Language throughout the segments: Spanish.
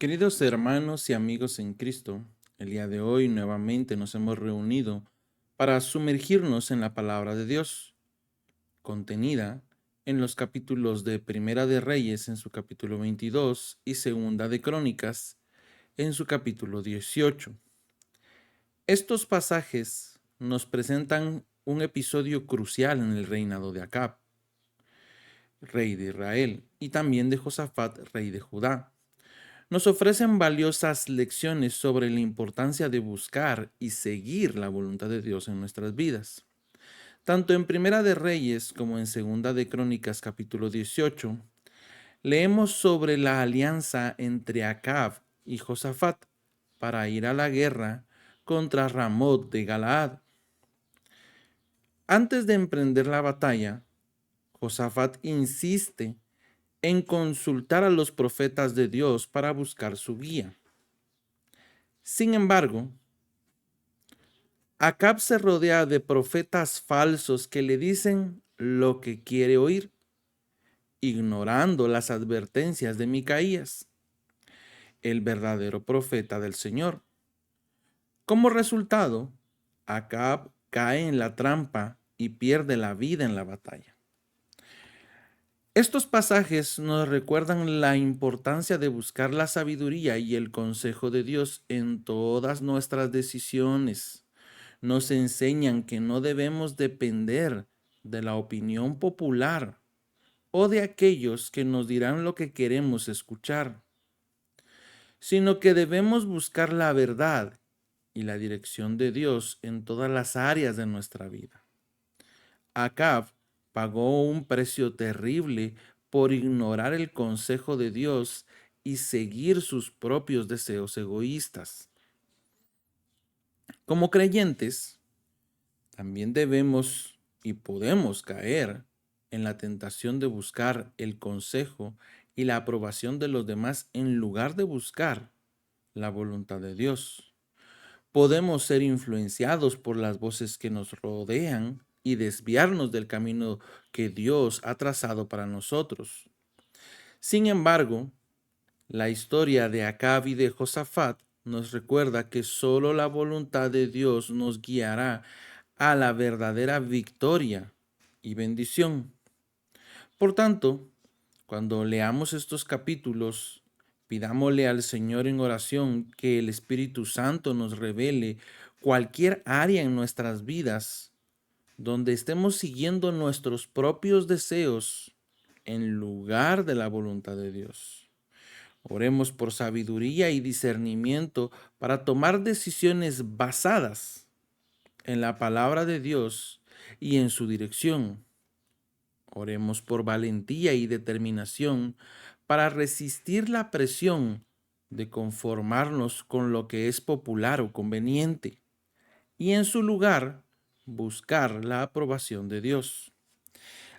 Queridos hermanos y amigos en Cristo, el día de hoy nuevamente nos hemos reunido para sumergirnos en la palabra de Dios, contenida en los capítulos de Primera de Reyes en su capítulo 22 y Segunda de Crónicas en su capítulo 18. Estos pasajes nos presentan un episodio crucial en el reinado de Acab, rey de Israel, y también de Josafat, rey de Judá. Nos ofrecen valiosas lecciones sobre la importancia de buscar y seguir la voluntad de Dios en nuestras vidas. Tanto en Primera de Reyes como en Segunda de Crónicas capítulo 18, leemos sobre la alianza entre Acab y Josafat para ir a la guerra contra Ramot de Galaad. Antes de emprender la batalla, Josafat insiste en consultar a los profetas de Dios para buscar su guía. Sin embargo, Acab se rodea de profetas falsos que le dicen lo que quiere oír, ignorando las advertencias de Micaías, el verdadero profeta del Señor. Como resultado, Acab cae en la trampa y pierde la vida en la batalla. Estos pasajes nos recuerdan la importancia de buscar la sabiduría y el consejo de Dios en todas nuestras decisiones. Nos enseñan que no debemos depender de la opinión popular o de aquellos que nos dirán lo que queremos escuchar, sino que debemos buscar la verdad y la dirección de Dios en todas las áreas de nuestra vida. Acab pagó un precio terrible por ignorar el consejo de Dios y seguir sus propios deseos egoístas. Como creyentes, también debemos y podemos caer en la tentación de buscar el consejo y la aprobación de los demás en lugar de buscar la voluntad de Dios. Podemos ser influenciados por las voces que nos rodean y desviarnos del camino que Dios ha trazado para nosotros. Sin embargo, la historia de Acab y de Josafat nos recuerda que solo la voluntad de Dios nos guiará a la verdadera victoria y bendición. Por tanto, cuando leamos estos capítulos, pidámosle al Señor en oración que el Espíritu Santo nos revele cualquier área en nuestras vidas donde estemos siguiendo nuestros propios deseos en lugar de la voluntad de Dios. Oremos por sabiduría y discernimiento para tomar decisiones basadas en la palabra de Dios y en su dirección. Oremos por valentía y determinación para resistir la presión de conformarnos con lo que es popular o conveniente y en su lugar buscar la aprobación de Dios.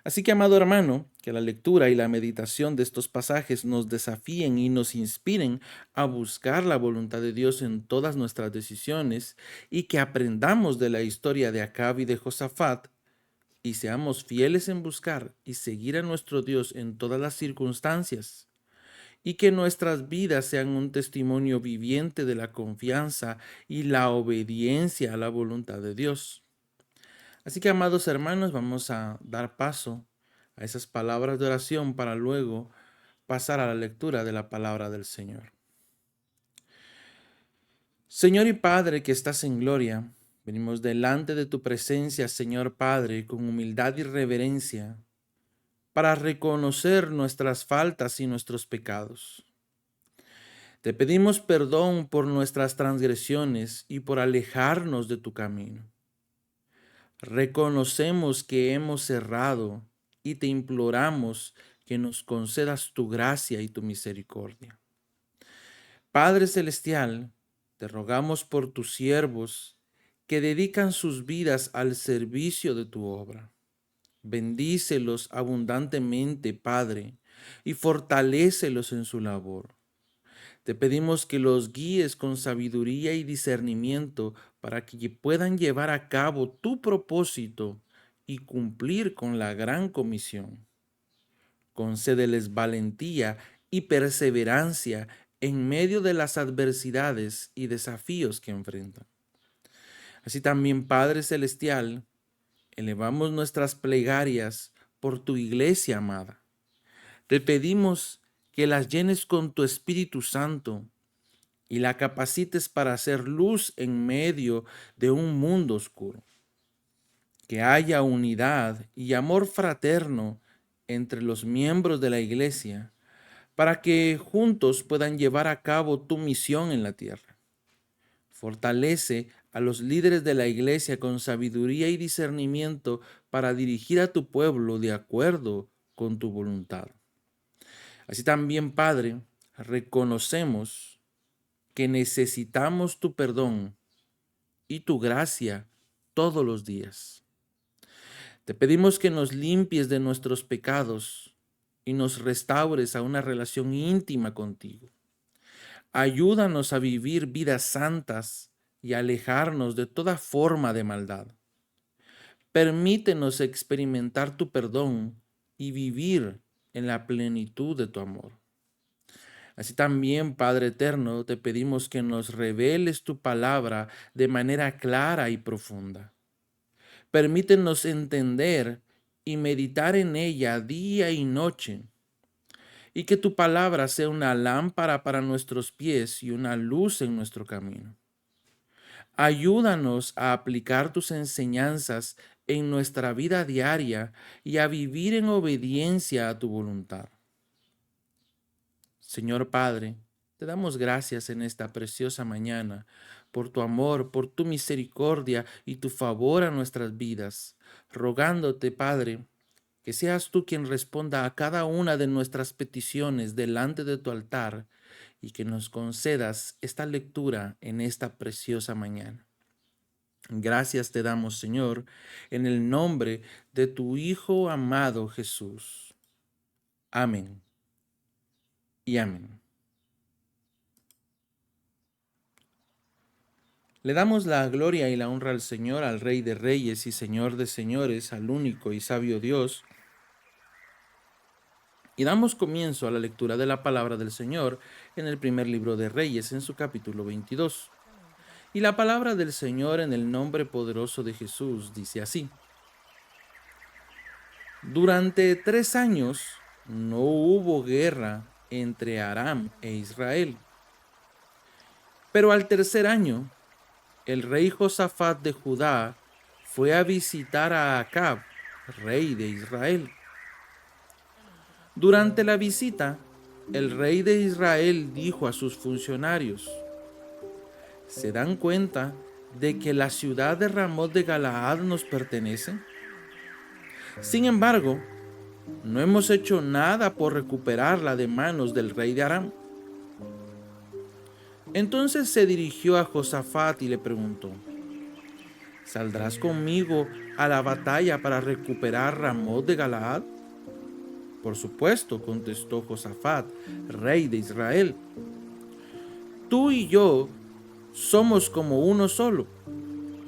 Así que, amado hermano, que la lectura y la meditación de estos pasajes nos desafíen y nos inspiren a buscar la voluntad de Dios en todas nuestras decisiones y que aprendamos de la historia de Acab y de Josafat y seamos fieles en buscar y seguir a nuestro Dios en todas las circunstancias y que nuestras vidas sean un testimonio viviente de la confianza y la obediencia a la voluntad de Dios. Así que, amados hermanos, vamos a dar paso a esas palabras de oración para luego pasar a la lectura de la palabra del Señor. Señor y Padre que estás en gloria, venimos delante de tu presencia, Señor Padre, con humildad y reverencia, para reconocer nuestras faltas y nuestros pecados. Te pedimos perdón por nuestras transgresiones y por alejarnos de tu camino. Reconocemos que hemos errado y te imploramos que nos concedas tu gracia y tu misericordia. Padre Celestial, te rogamos por tus siervos que dedican sus vidas al servicio de tu obra. Bendícelos abundantemente, Padre, y fortalécelos en su labor. Te pedimos que los guíes con sabiduría y discernimiento para que puedan llevar a cabo tu propósito y cumplir con la gran comisión. Concédeles valentía y perseverancia en medio de las adversidades y desafíos que enfrentan. Así también, Padre Celestial, elevamos nuestras plegarias por tu iglesia amada. Te pedimos que las llenes con tu Espíritu Santo y la capacites para hacer luz en medio de un mundo oscuro. Que haya unidad y amor fraterno entre los miembros de la iglesia para que juntos puedan llevar a cabo tu misión en la tierra. Fortalece a los líderes de la iglesia con sabiduría y discernimiento para dirigir a tu pueblo de acuerdo con tu voluntad. Así también, Padre, reconocemos que necesitamos tu perdón y tu gracia todos los días. Te pedimos que nos limpies de nuestros pecados y nos restaures a una relación íntima contigo. Ayúdanos a vivir vidas santas y alejarnos de toda forma de maldad. Permítenos experimentar tu perdón y vivir en la plenitud de tu amor. Así también, Padre eterno, te pedimos que nos reveles tu palabra de manera clara y profunda. Permítenos entender y meditar en ella día y noche, y que tu palabra sea una lámpara para nuestros pies y una luz en nuestro camino. Ayúdanos a aplicar tus enseñanzas en nuestra vida diaria y a vivir en obediencia a tu voluntad. Señor Padre, te damos gracias en esta preciosa mañana por tu amor, por tu misericordia y tu favor a nuestras vidas, rogándote, Padre, que seas tú quien responda a cada una de nuestras peticiones delante de tu altar y que nos concedas esta lectura en esta preciosa mañana. Gracias te damos, Señor, en el nombre de tu Hijo amado Jesús. Amén y amén. Le damos la gloria y la honra al Señor, al Rey de Reyes y Señor de Señores, al único y sabio Dios. Y damos comienzo a la lectura de la palabra del Señor en el primer libro de Reyes, en su capítulo 22. Y la palabra del Señor en el nombre poderoso de Jesús dice así: Durante 3 años no hubo guerra entre Aram e Israel. Pero al tercer año, el rey Josafat de Judá fue a visitar a Acab, rey de Israel. Durante la visita, el rey de Israel dijo a sus funcionarios: ¿Se dan cuenta de que la ciudad de Ramot de Galaad nos pertenece? Sin embargo, no hemos hecho nada por recuperarla de manos del rey de Aram. Entonces se dirigió a Josafat y le preguntó: ¿Saldrás conmigo a la batalla para recuperar Ramot de Galaad? Por supuesto, contestó Josafat, rey de Israel. Tú y yo somos como uno solo.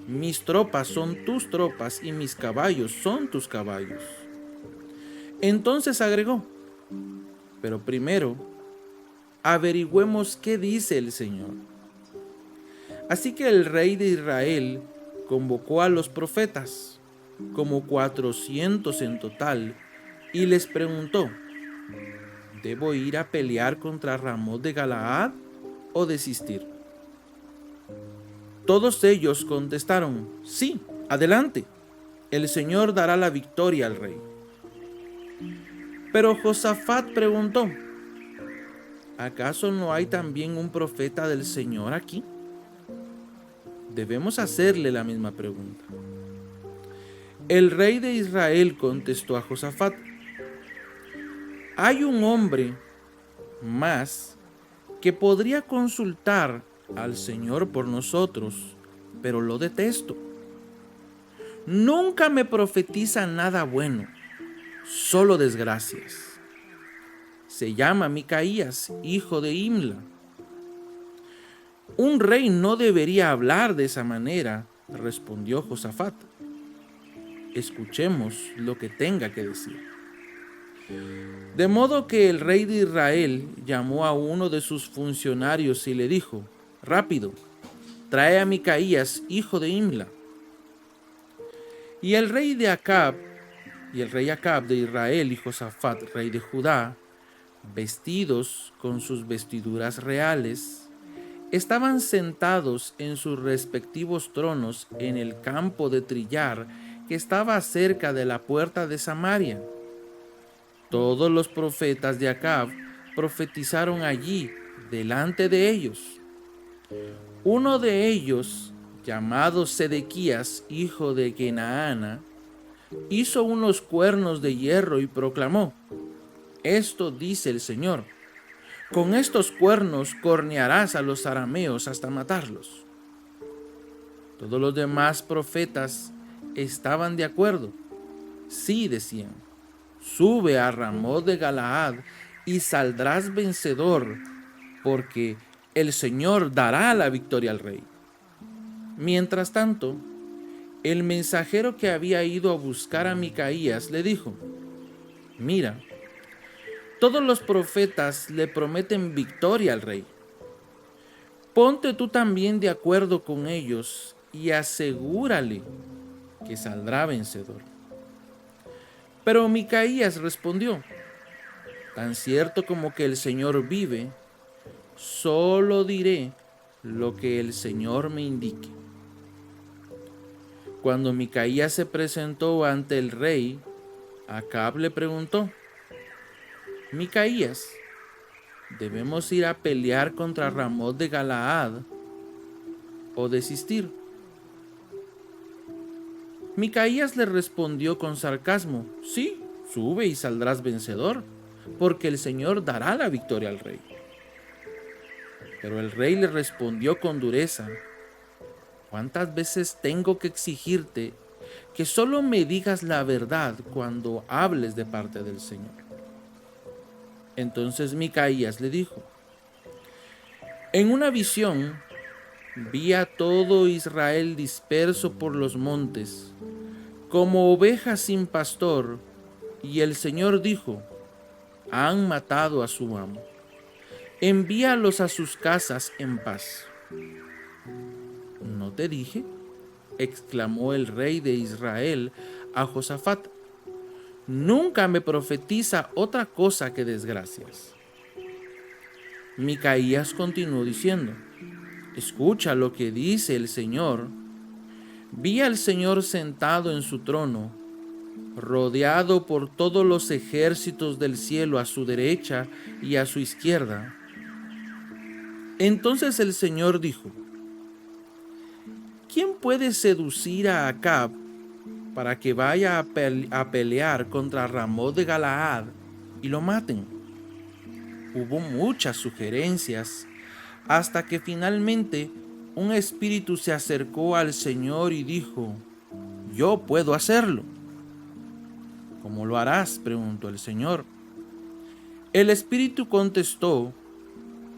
Mis tropas son tus tropas y mis caballos son tus caballos. Entonces agregó: pero primero, averigüemos qué dice el Señor. Así que el rey de Israel convocó a los profetas, como 400 en total, y les preguntó: ¿debo ir a pelear contra Ramot de Galaad o desistir? Todos ellos contestaron: sí, adelante, el Señor dará la victoria al rey. Pero Josafat preguntó: ¿acaso no hay también un profeta del Señor aquí? Debemos hacerle la misma pregunta. El rey de Israel contestó a Josafat: hay un hombre más que podría consultar al Señor por nosotros, pero lo detesto. Nunca me profetiza nada bueno, solo desgracias. Se llama Micaías, hijo de Imla. Un rey no debería hablar de esa manera, respondió Josafat. Escuchemos lo que tenga que decir. De modo que el rey de Israel llamó a uno de sus funcionarios y le dijo: «Rápido, trae a Micaías, hijo de Imla». Y el rey Acab de Israel y Josafat, rey de Judá, vestidos con sus vestiduras reales, estaban sentados en sus respectivos tronos en el campo de trillar que estaba cerca de la puerta de Samaria. Todos los profetas de Acab profetizaron allí delante de ellos. Uno de ellos, llamado Sedequías, hijo de Kenaana, hizo unos cuernos de hierro y proclamó: «Esto dice el Señor: con estos cuernos cornearás a los arameos hasta matarlos». Todos los demás profetas estaban de acuerdo. Sí, decían: «Sube a Ramot de Galaad y saldrás vencedor, porque el Señor dará la victoria al rey». Mientras tanto, el mensajero que había ido a buscar a Micaías le dijo: «Mira, todos los profetas le prometen victoria al rey. Ponte tú también de acuerdo con ellos y asegúrale que saldrá vencedor». Pero Micaías respondió: «Tan cierto como que el Señor vive, solo diré lo que el Señor me indique». Cuando Micaías se presentó ante el rey, Acab le preguntó: «Micaías, ¿debemos ir a pelear contra Ramot de Galaad o desistir?». Micaías le respondió con sarcasmo: «Sí, sube y saldrás vencedor, porque el Señor dará la victoria al rey». Pero el rey le respondió con dureza: «¿Cuántas veces tengo que exigirte que solo me digas la verdad cuando hables de parte del Señor?». Entonces Micaías le dijo: «En una visión vi a todo Israel disperso por los montes, como ovejas sin pastor, y el Señor dijo: han matado a su amo. Envíalos a sus casas en paz». «¿No te dije?», exclamó el rey de Israel a Josafat, «nunca me profetiza otra cosa que desgracias». Micaías continuó diciendo: «Escucha lo que dice el Señor. Vi al Señor sentado en su trono, rodeado por todos los ejércitos del cielo a su derecha y a su izquierda». Entonces el Señor dijo: «¿Quién puede seducir a Acab para que vaya a pelear contra Ramot de Galaad y lo maten?». Hubo muchas sugerencias, hasta que finalmente un espíritu se acercó al Señor y dijo: «Yo puedo hacerlo». «¿Cómo lo harás?», preguntó el Señor. El espíritu contestó: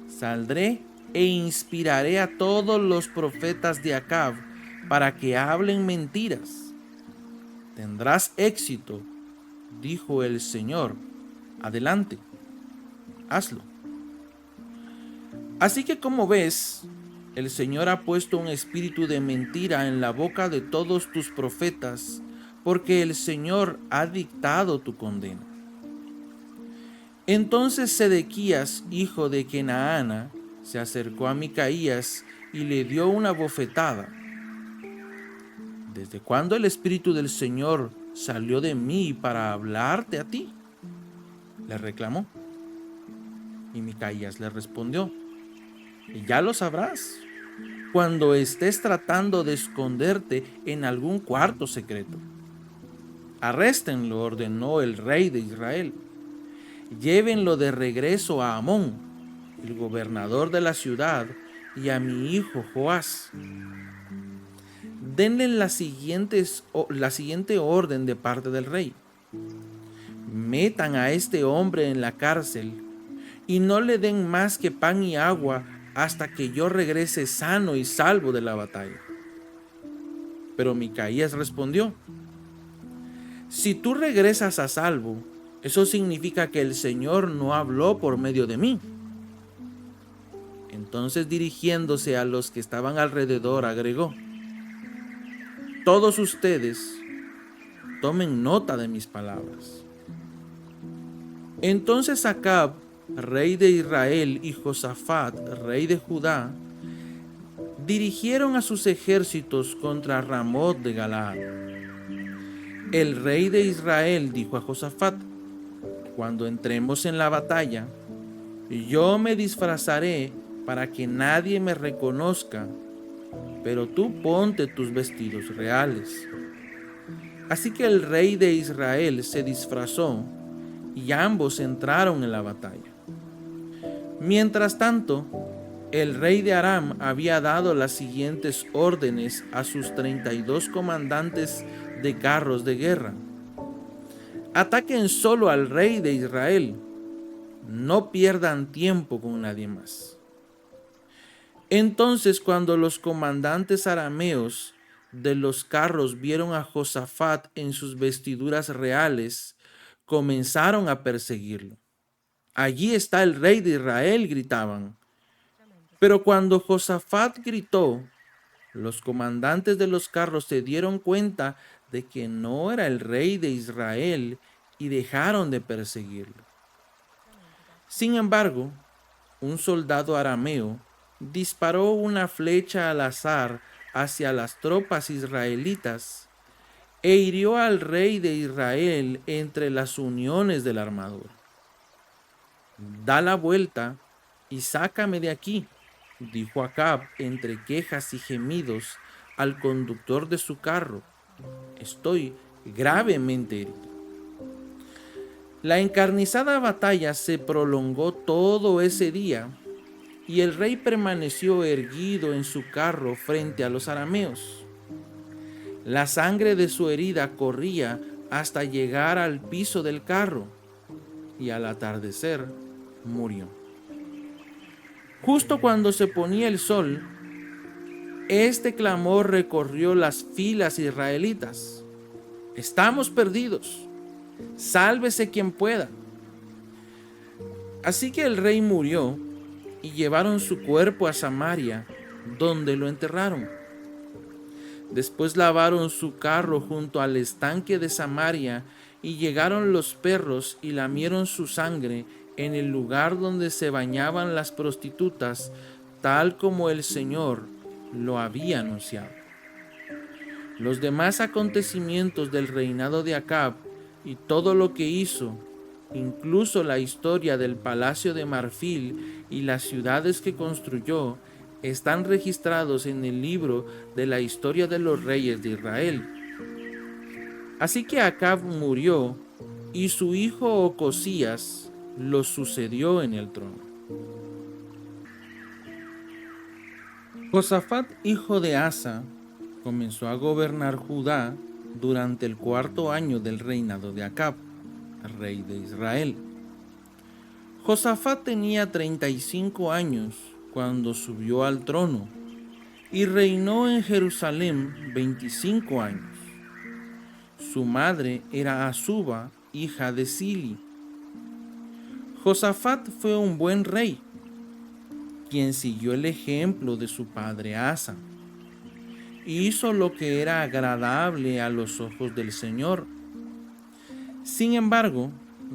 «Saldré e inspiraré a todos los profetas de Acab para que hablen mentiras. Tendrás éxito», dijo el Señor. «Adelante, hazlo». Así que, como ves, el Señor ha puesto un espíritu de mentira en la boca de todos tus profetas, porque el Señor ha dictado tu condena. Entonces Sedequías, hijo de Kenaana, se acercó a Micaías y le dio una bofetada. «¿Desde cuándo el espíritu del Señor salió de mí para hablarte a ti?», le reclamó. Y Micaías le respondió: «Ya lo sabrás cuando estés tratando de esconderte en algún cuarto secreto». «Arréstenlo», ordenó el rey de Israel. «Llévenlo de regreso a Amón, el gobernador de la ciudad, y a mi hijo Joás. Denle la siguiente orden de parte del rey: metan a este hombre en la cárcel y no le den más que pan y agua hasta que yo regrese sano y salvo de la batalla». Pero Micaías respondió: «Si tú regresas a salvo, Eso significa que el Señor no habló por medio de mí. Entonces, dirigiéndose a los que estaban alrededor, agregó: todos ustedes tomen nota de mis palabras. Entonces Acab, rey de Israel, y Josafat, rey de Judá, dirigieron a sus ejércitos contra Ramot de Galaad. El rey de Israel dijo a Josafat: cuando entremos en la batalla, yo me disfrazaré para que nadie me reconozca, pero tú ponte tus vestidos reales. Así que el rey de Israel se disfrazó y ambos entraron en la batalla. Mientras tanto, el rey de Aram había dado las siguientes órdenes a sus 32 comandantes de carros de guerra: ataquen solo al rey de Israel, no pierdan tiempo con nadie más. Entonces, cuando los comandantes arameos de los carros vieron a Josafat en sus vestiduras reales, comenzaron a perseguirlo. Allí está el rey de Israel, gritaban. Pero cuando Josafat gritó, los comandantes de los carros se dieron cuenta de que no era el rey de Israel y dejaron de perseguirlo. Sin embargo, un soldado arameo disparó una flecha al azar hacia las tropas israelitas e hirió al rey de Israel entre las uniones de la armadura. Da la vuelta y sácame de aquí, dijo Acab entre quejas y gemidos al conductor de su carro. Estoy gravemente herido. La encarnizada batalla se prolongó todo ese día y el rey permaneció erguido en su carro frente a los arameos. La sangre de su herida corría hasta llegar al piso del carro y al atardecer murió. Justo cuando se ponía el sol, este clamor recorrió las filas israelitas: estamos perdidos, sálvese quien pueda. Así que el rey murió y llevaron su cuerpo a Samaria, donde lo enterraron. Después lavaron su carro junto al estanque de Samaria y llegaron los perros y lamieron su sangre en el lugar donde se bañaban las prostitutas, tal como el Señor lo había anunciado. Los demás acontecimientos del reinado de Acab y todo lo que hizo, incluso la historia del palacio de marfil y las ciudades que construyó, están registrados en el libro de la historia de los reyes de Israel. Así que Acab murió y su hijo Ocosías lo sucedió en el trono. Josafat, hijo de Asa, comenzó a gobernar Judá durante el 4º año del reinado de Acab, rey de Israel. Josafat tenía 35 años cuando subió al trono y reinó en Jerusalén 25 años. Su madre era Azuba, hija de Sili. Josafat fue un buen rey, quien siguió el ejemplo de su padre Asa. Hizo lo que era agradable a los ojos del Señor. Sin embargo,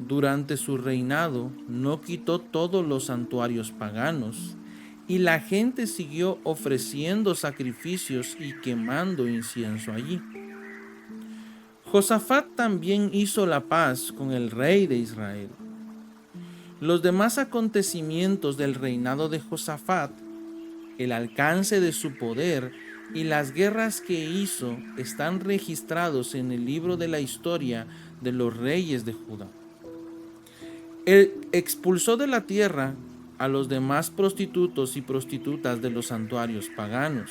durante su reinado no quitó todos los santuarios paganos, y la gente siguió ofreciendo sacrificios y quemando incienso allí. Josafat también hizo la paz con el rey de Israel. Los demás acontecimientos del reinado de Josafat, el alcance de su poder y las guerras que hizo están registrados en el libro de la historia de los reyes de Judá. Él expulsó de la tierra a los demás prostitutos y prostitutas de los santuarios paganos,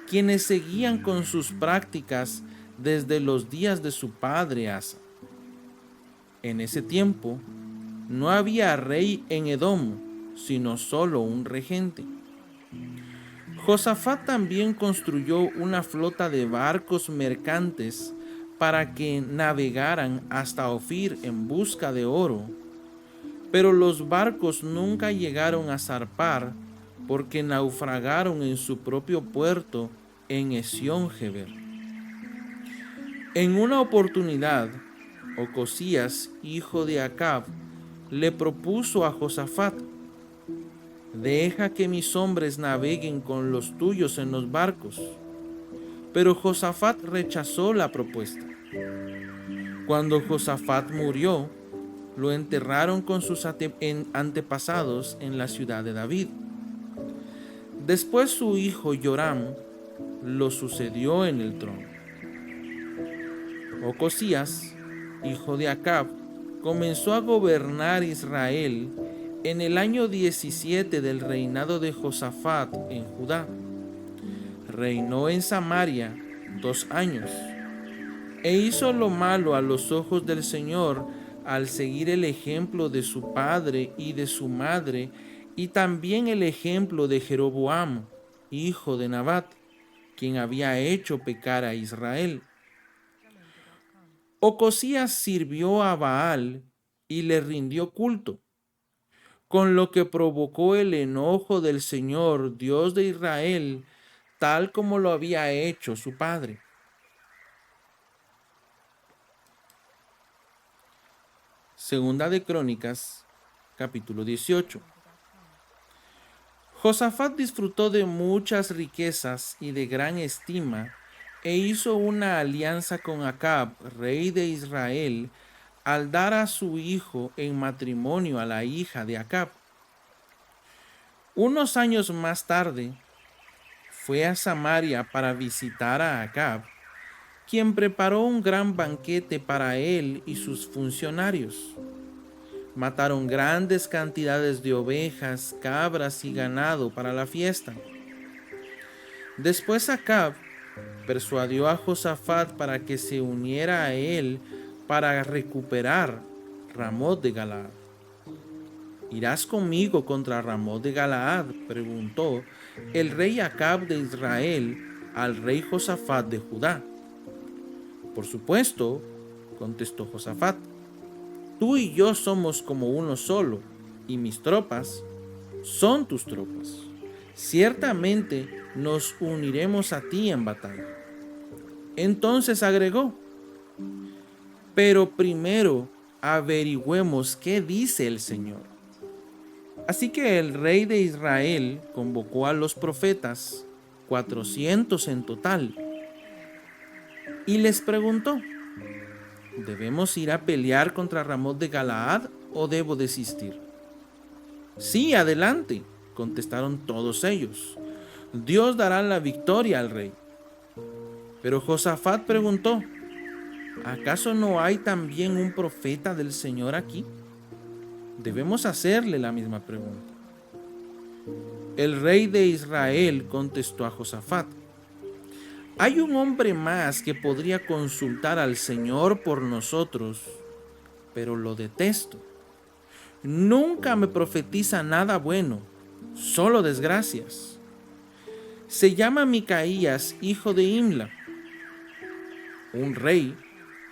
quienes seguían con sus prácticas desde los días de su padre Asa. En ese tiempo no había rey en Edom, sino solo un regente. Josafat también construyó una flota de barcos mercantes para que navegaran hasta Ofir en busca de oro, pero los barcos nunca llegaron a zarpar porque naufragaron en su propio puerto en Esión-Geber. En una oportunidad, Ocosías, hijo de Acab, le propuso a Josafat: deja que mis hombres naveguen con los tuyos en los barcos. Pero Josafat rechazó la propuesta. Cuando Josafat murió, lo enterraron con sus antepasados en la ciudad de David. Después su hijo Joram lo sucedió en el trono. Ocosías, hijo de Acab, comenzó a gobernar Israel en el año 17 del reinado de Josafat en Judá. Reinó en Samaria 2 años, e hizo lo malo a los ojos del Señor al seguir el ejemplo de su padre y de su madre, y también el ejemplo de Jeroboam, hijo de Nabat, quien había hecho pecar a Israel. Ocosías sirvió a Baal y le rindió culto, con lo que provocó el enojo del Señor, Dios de Israel, tal como lo había hecho su padre. Segunda de Crónicas, capítulo 18. Josafat disfrutó de muchas riquezas y de gran estima, e hizo una alianza con Acab, rey de Israel, al dar a su hijo en matrimonio a la hija de Acab. Unos años más tarde, fue a Samaria para visitar a Acab, quien preparó un gran banquete para él y sus funcionarios. Mataron grandes cantidades de ovejas, cabras y ganado para la fiesta. Después Acab persuadió a Josafat para que se uniera a él para recuperar Ramot de Galaad. ¿Irás conmigo contra Ramot de Galaad?, preguntó el rey Acab de Israel al rey Josafat de Judá. Por supuesto, contestó Josafat, tú y yo somos como uno solo, y mis tropas son tus tropas. Ciertamente nos uniremos a ti en batalla. Entonces agregó, pero primero averigüemos qué dice el Señor. Así que el rey de Israel convocó a los profetas, 400 en total, y les preguntó, ¿debemos ir a pelear contra Ramot de Galaad o debo desistir? Sí, adelante, contestaron todos ellos. Dios dará la victoria al rey. Pero Josafat preguntó, ¿acaso no hay también un profeta del Señor aquí? Debemos hacerle la misma pregunta. El rey de Israel contestó a Josafat, hay un hombre más que podría consultar al Señor por nosotros, pero lo detesto. Nunca me profetiza nada bueno, solo desgracias. Se llama Micaías, hijo de Imla. Un rey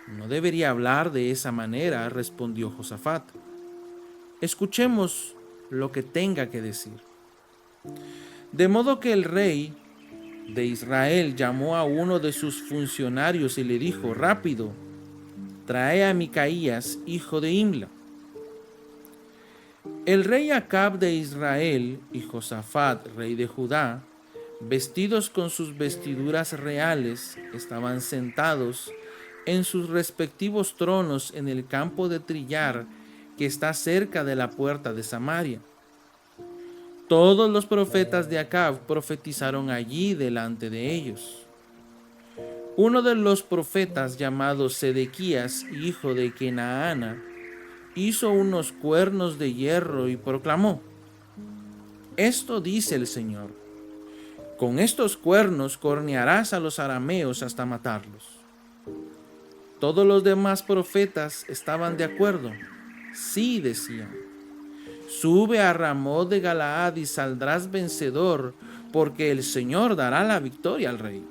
no debería hablar de esa manera, respondió Josafat. Escuchemos lo que tenga que decir. De modo que el rey de Israel llamó a uno de sus funcionarios y le dijo, rápido, trae a Micaías, hijo de Imla. El rey Acab de Israel y Josafat, rey de Judá, vestidos con sus vestiduras reales, estaban sentados en sus respectivos tronos en el campo de trillar que está cerca de la puerta de Samaria. Todos los profetas de Acab profetizaron allí delante de ellos. Uno de los profetas, llamado Sedequías, hijo de Kenaana, hizo unos cuernos de hierro y proclamó, esto dice el Señor, con estos cuernos cornearás a los arameos hasta matarlos. Todos los demás profetas estaban de acuerdo. Sí, decían, sube a Ramot de Galaad y saldrás vencedor, porque el Señor dará la victoria al rey.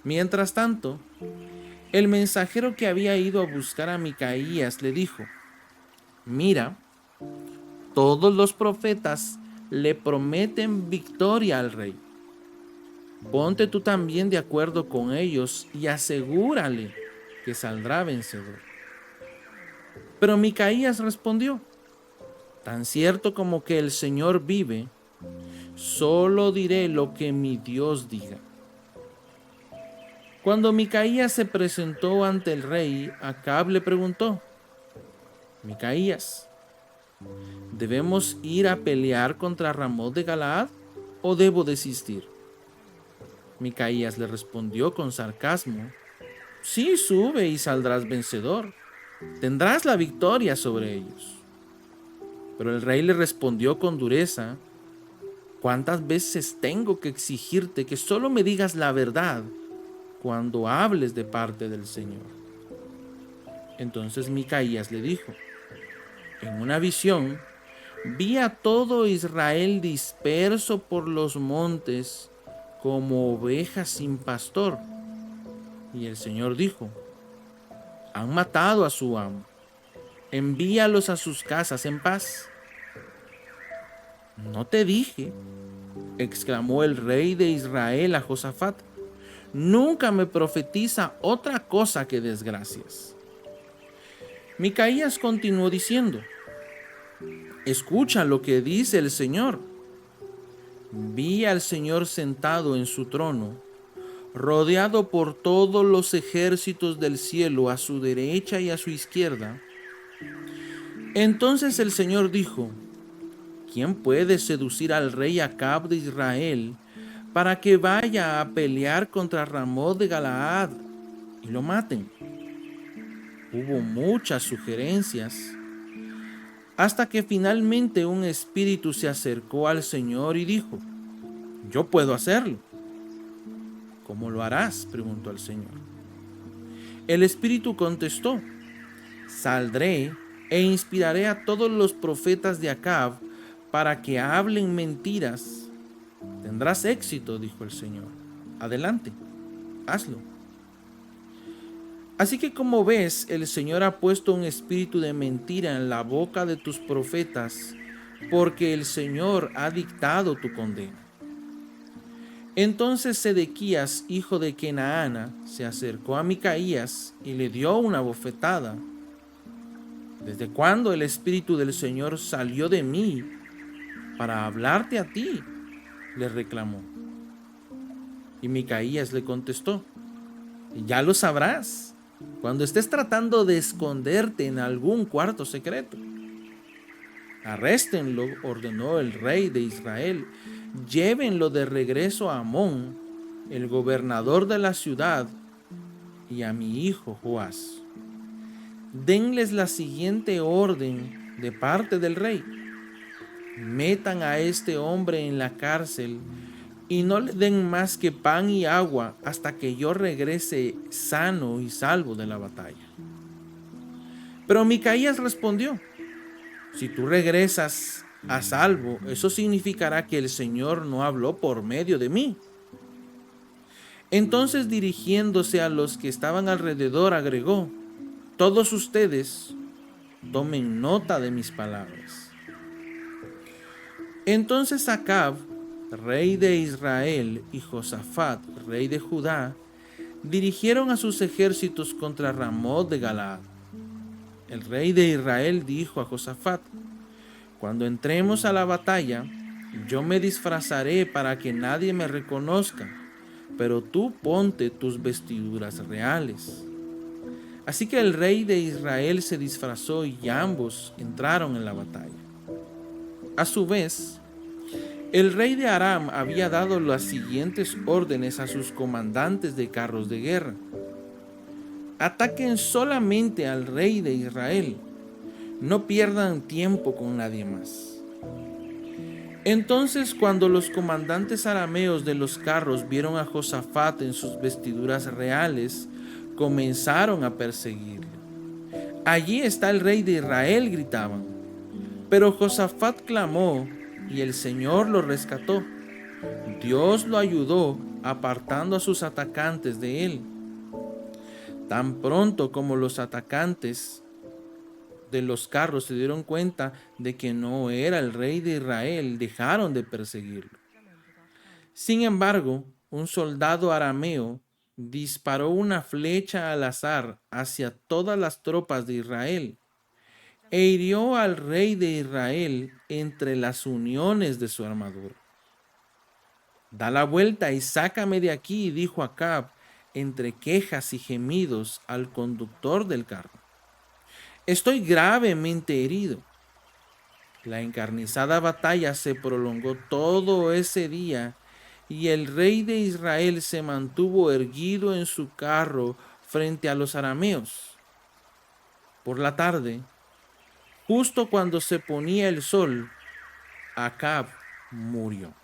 Mientras tanto, El mensajero que había ido a buscar a Micaías le dijo: mira, todos los profetas le prometen victoria al rey. Ponte tú también de acuerdo con ellos y asegúrale que saldrá vencedor. Pero Micaías respondió: tan cierto como que el Señor vive, solo diré lo que mi Dios diga. Cuando Micaías se presentó ante el rey, Acab le preguntó: Micaías, ¿debemos ir a pelear contra Ramot de Galaad o debo desistir? Micaías le respondió con sarcasmo: sí, sube y saldrás vencedor. Tendrás la victoria sobre ellos. Pero el rey le respondió con dureza: ¿cuántas veces tengo que exigirte que solo me digas la verdad cuando hables de parte del Señor? Entonces Micaías le dijo: en una visión vi a todo Israel disperso por los montes como ovejas sin pastor. Y el Señor dijo: han matado a su amo, envíalos a sus casas en paz. ¿No te dije?, exclamó el rey de Israel a Josafat, nunca me profetiza otra cosa que desgracias. Micaías continuó diciendo: escucha lo que dice el Señor. Vi al Señor sentado en su trono, rodeado por todos los ejércitos del cielo a su derecha y a su izquierda. Entonces el Señor dijo: ¿quién puede seducir al rey Acab de Israel para que vaya a pelear contra Ramot de Galaad y lo maten? Hubo muchas sugerencias, hasta que finalmente un espíritu se acercó al Señor y dijo: yo puedo hacerlo. ¿Cómo lo harás?, preguntó el Señor. El espíritu contestó: saldré e inspiraré a todos los profetas de Acab para que hablen mentiras. Tendrás éxito, dijo el Señor. Adelante, hazlo. Así que, como ves, el Señor ha puesto un espíritu de mentira en la boca de tus profetas, porque el Señor ha dictado tu condena. Entonces Sedequías, hijo de Kenaana, se acercó a Micaías y le dio una bofetada. ¿Desde cuándo el espíritu del Señor salió de mí para hablarte a ti?, le reclamó. Y Micaías le contestó: ya lo sabrás cuando estés tratando de esconderte en algún cuarto secreto. Arréstenlo, ordenó el rey de Israel. Llévenlo de regreso a Amón, el gobernador de la ciudad, y a mi hijo Joás. Denles la siguiente orden de parte del rey: metan a este hombre en la cárcel y no le den más que pan y agua hasta que yo regrese sano y salvo de la batalla. Pero Micaías respondió: si tú regresas a salvo, eso significará que el Señor no habló por medio de mí. Entonces, dirigiéndose a los que estaban alrededor, agregó: todos ustedes tomen nota de mis palabras. Entonces Acab, rey de Israel, y Josafat, rey de Judá, dirigieron a sus ejércitos contra Ramot de Galaad. El rey de Israel dijo a Josafat: cuando entremos a la batalla, yo me disfrazaré para que nadie me reconozca, pero tú ponte tus vestiduras reales. Así que el rey de Israel se disfrazó y ambos entraron en la batalla. A su vez, el rey de Aram había dado las siguientes órdenes a sus comandantes de carros de guerra: ataquen solamente al rey de Israel, no pierdan tiempo con nadie más. Entonces, cuando los comandantes arameos de los carros vieron a Josafat en sus vestiduras reales, comenzaron a perseguirle. Allí está el rey de Israel, gritaban. Pero Josafat clamó y el Señor lo rescató. Dios lo ayudó apartando a sus atacantes de él. Tan pronto como los atacantes de los carros se dieron cuenta de que no era el rey de Israel, dejaron de perseguirlo. Sin embargo, un soldado arameo disparó una flecha al azar hacia todas las tropas de Israel e hirió al rey de Israel entre las uniones de su armadura. Da la vuelta y sácame de aquí, dijo Acab, entre quejas y gemidos al conductor del carro. Estoy gravemente herido. La encarnizada batalla se prolongó todo ese día y el rey de Israel se mantuvo erguido en su carro frente a los arameos. Por la tarde, justo cuando se ponía el sol, Acab murió.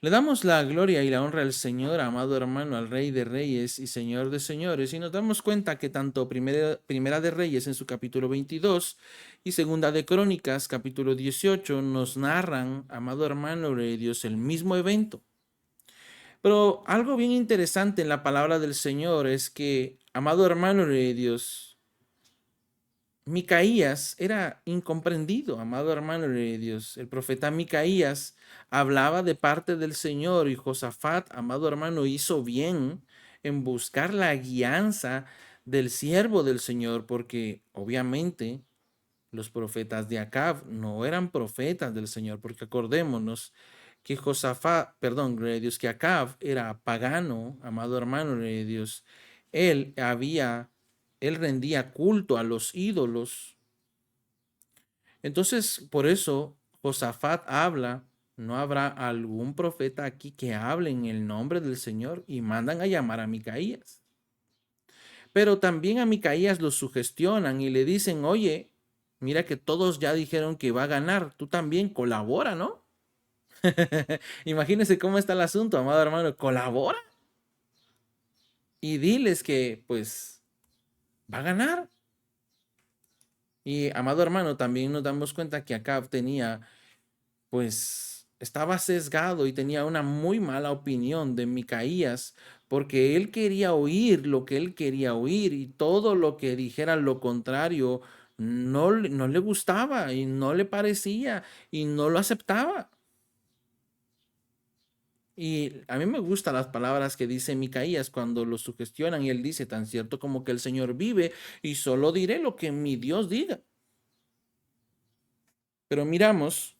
Le damos la gloria y la honra al Señor, amado hermano, al Rey de Reyes y Señor de Señores, y nos damos cuenta que tanto Primera de Reyes en su capítulo 22 y Segunda de Crónicas, capítulo 18, nos narran, amado hermano, Rey de Dios, el mismo evento. Pero algo bien interesante en la palabra del Señor es que, amado hermano, Rey de Dios, Micaías era incomprendido, amado hermano de Dios. El profeta Micaías hablaba de parte del Señor y Josafat, amado hermano, hizo bien en buscar la guianza del siervo del Señor, porque obviamente los profetas de Acab no eran profetas del Señor, porque acordémonos que gloria a Dios, que Acab era pagano, amado hermano de Dios. Él había él rendía culto a los ídolos. Entonces, por eso Josafat habla, no habrá algún profeta aquí que hable en el nombre del Señor, y mandan a llamar a Micaías. Pero también a Micaías lo sugestionan y le dicen, oye, mira que todos ya dijeron que va a ganar, tú también colabora, ¿no? Imagínense cómo está el asunto, amado hermano, colabora y diles que pues va a ganar. Y amado hermano, también nos damos cuenta que Acab tenía, pues, estaba sesgado y tenía una muy mala opinión de Micaías, porque él quería oír lo que él quería oír y todo lo que dijera lo contrario no le gustaba y no le parecía y no lo aceptaba. Y a mí me gustan las palabras que dice Micaías cuando lo sugestionan y él dice, tan cierto como que el Señor vive y solo diré lo que mi Dios diga. Pero miramos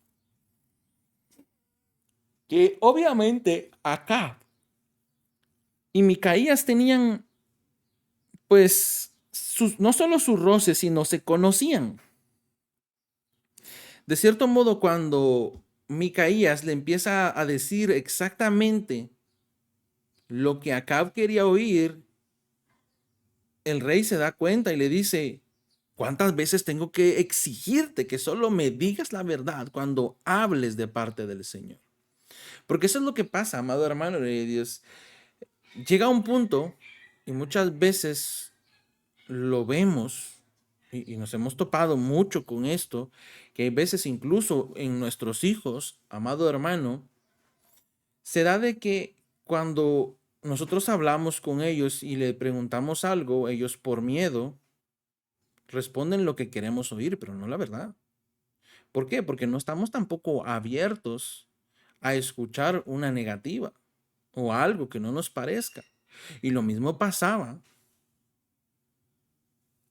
que obviamente acá y Micaías tenían, pues, no solo sus roces, sino se conocían. De cierto modo, cuando Micaías le empieza a decir exactamente lo que Acab quería oír, el rey se da cuenta y le dice, ¿cuántas veces tengo que exigirte que solo me digas la verdad cuando hables de parte del Señor? Porque eso es lo que pasa, amado hermano de Dios. Llega un punto, y muchas veces lo vemos, y nos hemos topado mucho con esto, que hay veces incluso en nuestros hijos, amado hermano, se da de que cuando nosotros hablamos con ellos y le preguntamos algo, ellos por miedo responden lo que queremos oír, pero no la verdad. ¿Por qué? Porque no estamos tampoco abiertos a escuchar una negativa o algo que no nos parezca. Y lo mismo pasaba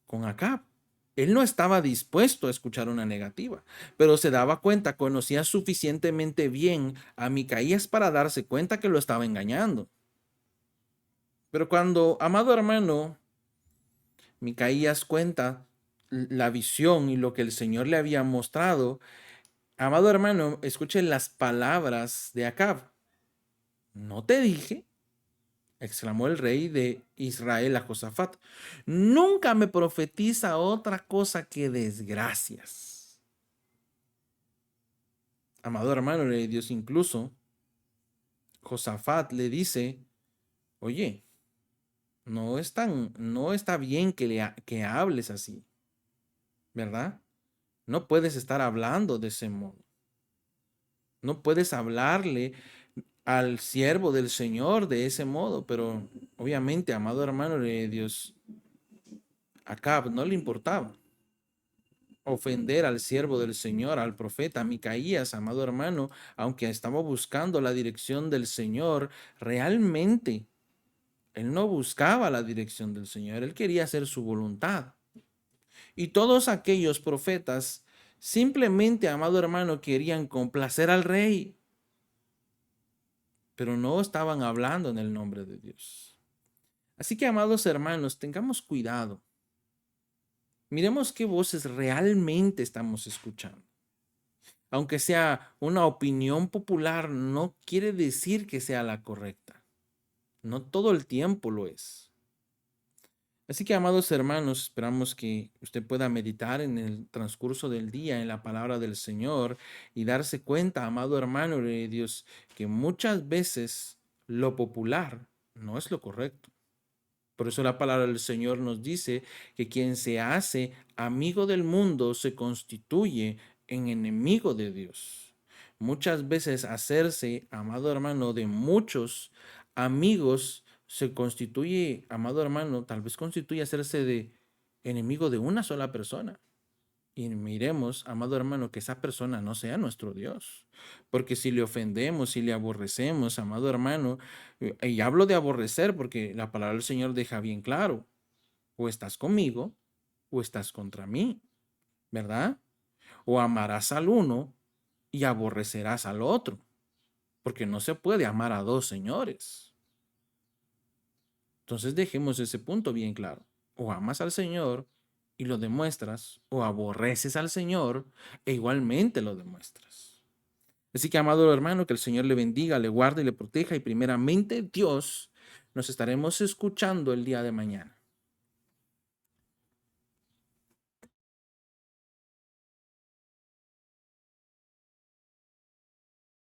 con Acab. Él no estaba dispuesto a escuchar una negativa, pero se daba cuenta, conocía suficientemente bien a Micaías para darse cuenta que lo estaba engañando. Pero cuando, amado hermano, Micaías cuenta la visión y lo que el Señor le había mostrado, amado hermano, escuche las palabras de Acab. ¿No te dije? Exclamó el rey de Israel a Josafat. Nunca me profetiza otra cosa que desgracias. Amado hermano de Dios, incluso Josafat le dice, oye, no está bien que hables así, ¿verdad? No puedes estar hablando de ese modo. No puedes hablarle al siervo del Señor de ese modo, pero obviamente, amado hermano de Dios, a Acab no le importaba ofender al siervo del Señor, al profeta Micaías, amado hermano, aunque estaba buscando la dirección del Señor, realmente él no buscaba la dirección del Señor, él quería hacer su voluntad. Y todos aquellos profetas simplemente, amado hermano, querían complacer al rey, pero no estaban hablando en el nombre de Dios. Así que, amados hermanos, tengamos cuidado. Miremos qué voces realmente estamos escuchando. Aunque sea una opinión popular, no quiere decir que sea la correcta. No todo el tiempo lo es. Así que, amados hermanos, esperamos que usted pueda meditar en el transcurso del día en la palabra del Señor y darse cuenta, amado hermano de Dios, que muchas veces lo popular no es lo correcto. Por eso la palabra del Señor nos dice que quien se hace amigo del mundo se constituye en enemigo de Dios. Muchas veces hacerse, amado hermano, de muchos amigos se constituye, amado hermano, tal vez constituye hacerse de enemigo de una sola persona. Y miremos, amado hermano, que esa persona no sea nuestro Dios. Porque si le ofendemos, si le aborrecemos, amado hermano, y hablo de aborrecer porque la palabra del Señor deja bien claro, o estás conmigo o estás contra mí, ¿verdad? O amarás al uno y aborrecerás al otro, porque no se puede amar a dos señores. Entonces dejemos ese punto bien claro. O amas al Señor y lo demuestras, o aborreces al Señor e igualmente lo demuestras. Así que, amado hermano, que el Señor le bendiga, le guarde y le proteja y primeramente Dios, nos estaremos escuchando el día de mañana.